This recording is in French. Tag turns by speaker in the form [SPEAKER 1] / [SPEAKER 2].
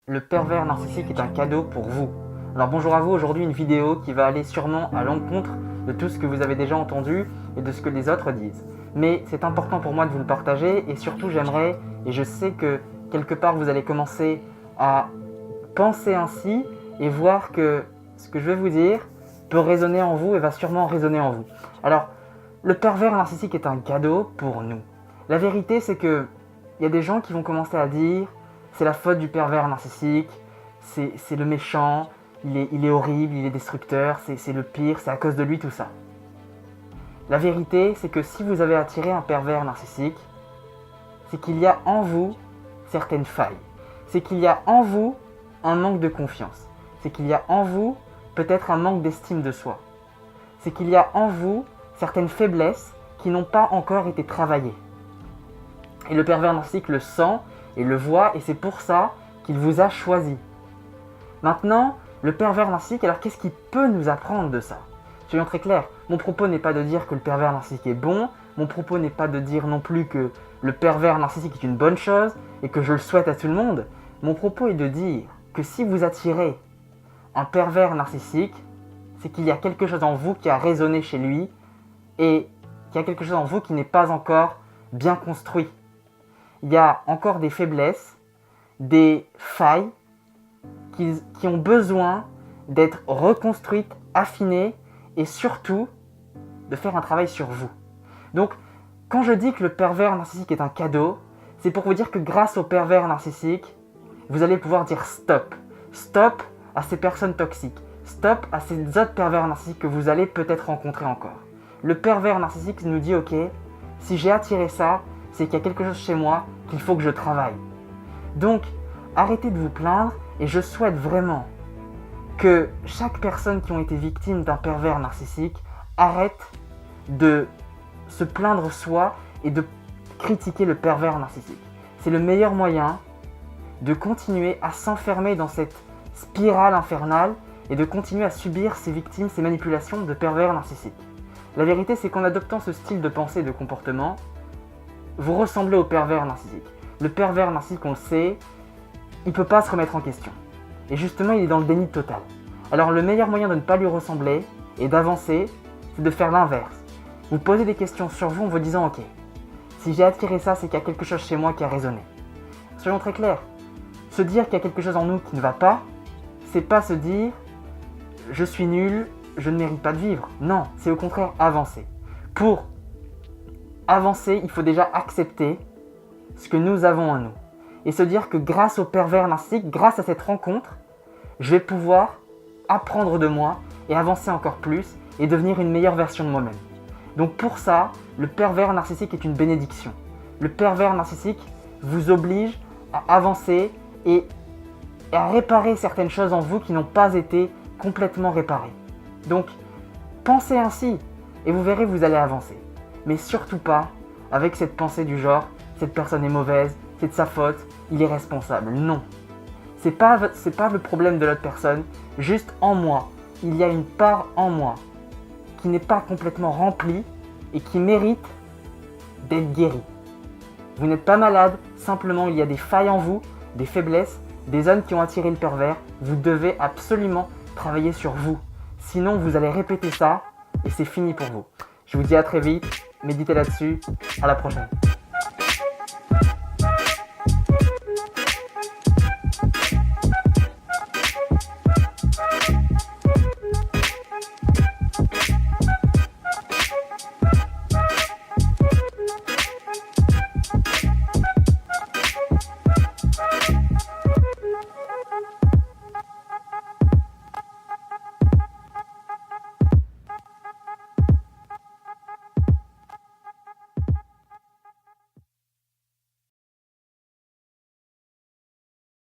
[SPEAKER 1] Le pervers narcissique est un cadeau pour vous. Alors bonjour à vous, aujourd'hui une vidéo qui va aller sûrement à l'encontre de tout ce que vous avez déjà entendu et de ce que les autres disent. Mais c'est important pour moi de vous le partager et surtout j'aimerais, et je sais que quelque part vous allez commencer à penser ainsi et voir que ce que je vais vous dire peut résonner en vous et va sûrement résonner en vous. Alors, le pervers narcissique est un cadeau pour nous. La vérité c'est que il y a des gens qui vont commencer à dire c'est la faute du pervers narcissique, c'est le méchant, il est horrible, il est destructeur, c'est le pire, c'est à cause de lui tout ça. La vérité, c'est que si vous avez attiré un pervers narcissique, c'est qu'il y a en vous certaines failles. C'est qu'il y a en vous un manque de confiance. C'est qu'il y a en vous peut-être un manque d'estime de soi. C'est qu'il y a en vous certaines faiblesses qui n'ont pas encore été travaillées. Et le pervers narcissique le sent et le voit, et c'est pour ça qu'il vous a choisi. Maintenant, le pervers narcissique, alors qu'est-ce qu'il peut nous apprendre de ça? Soyons très clairs, mon propos n'est pas de dire que le pervers narcissique est bon, mon propos n'est pas de dire non plus que le pervers narcissique est une bonne chose et que je le souhaite à tout le monde. Mon propos est de dire que si vous attirez un pervers narcissique, c'est qu'il y a quelque chose en vous qui a résonné chez lui et qu'il y a quelque chose en vous qui n'est pas encore bien construit. Il y a encore des faiblesses, des failles qui ont besoin d'être reconstruites, affinées et surtout de faire un travail sur vous. Donc, quand je dis que le pervers narcissique est un cadeau, c'est pour vous dire que grâce au pervers narcissique, vous allez pouvoir dire stop. Stop à ces personnes toxiques. Stop à ces autres pervers narcissiques que vous allez peut-être rencontrer encore. Le pervers narcissique nous dit ok, si j'ai attiré ça, c'est qu'il y a quelque chose chez moi qu'il faut que je travaille. Donc, arrêtez de vous plaindre et je souhaite vraiment que chaque personne qui a été victime d'un pervers narcissique arrête de se plaindre soi et de critiquer le pervers narcissique. C'est le meilleur moyen de continuer à s'enfermer dans cette spirale infernale et de continuer à subir ces victimes, ces manipulations de pervers narcissiques. La vérité, c'est qu'en adoptant ce style de pensée et de comportement, vous ressemblez au pervers narcissique. Le pervers narcissique, on le sait, il ne peut pas se remettre en question. Et justement, il est dans le déni total. Alors le meilleur moyen de ne pas lui ressembler et d'avancer, c'est de faire l'inverse. Vous posez des questions sur vous en vous disant ok, si j'ai attiré ça, c'est qu'il y a quelque chose chez moi qui a résonné. Soyons très clairs, se dire qu'il y a quelque chose en nous qui ne va pas, c'est pas se dire je suis nul, je ne mérite pas de vivre. Non, c'est au contraire avancer. Pour avancer, il faut déjà accepter ce que nous avons en nous. Et se dire que grâce au pervers narcissique, grâce à cette rencontre, je vais pouvoir apprendre de moi et avancer encore plus et devenir une meilleure version de moi-même. Donc pour ça, le pervers narcissique est une bénédiction. Le pervers narcissique vous oblige à avancer et à réparer certaines choses en vous qui n'ont pas été complètement réparées. Donc, pensez ainsi et vous verrez, vous allez avancer. Mais surtout pas avec cette pensée du genre « cette personne est mauvaise, c'est de sa faute, il est responsable ». Non, c'est pas le problème de l'autre personne, juste en moi. Il y a une part en moi qui n'est pas complètement remplie et qui mérite d'être guérie. Vous n'êtes pas malade, simplement il y a des failles en vous, des faiblesses, des zones qui ont attiré le pervers. Vous devez absolument travailler sur vous. Sinon, vous allez répéter ça et c'est fini pour vous. Je vous dis à très vite, méditez là-dessus, à la prochaine.